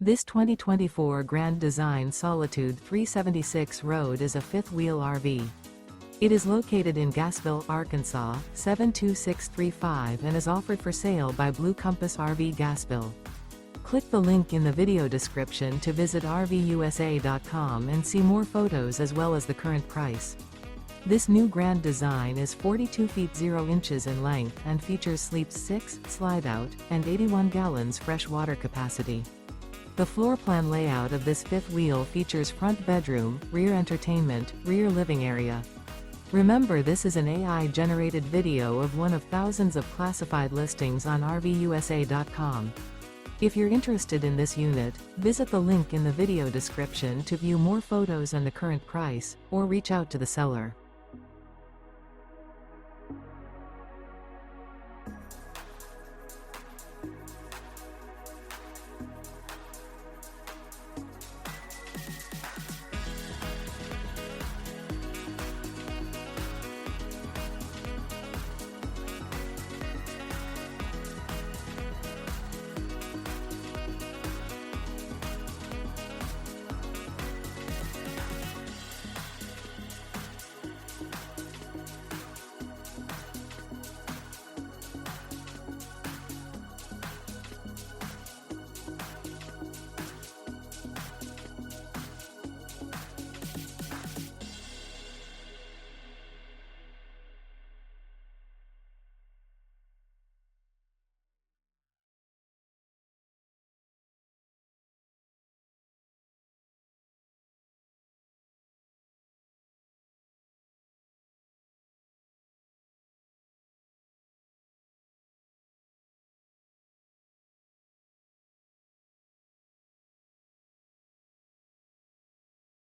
This 2024 Grand Design Solitude 376 Road is a fifth-wheel RV. It is located in Gassville, Arkansas, 72635 and is offered for sale by Blue Compass RV Gassville. Click the link in the video description to visit RVUSA.com and see more photos as well as the current price. This new Grand Design is 42 feet 0 inches in length and features sleeps 6, Slideout, and 81 gallons fresh water capacity. The floor plan layout of this fifth wheel features front bedroom, rear entertainment, rear living area. Remember, this is an AI-generated video of one of thousands of classified listings on RVUSA.com. If you're interested in this unit, visit the link in the video description to view more photos and the current price, or reach out to the seller.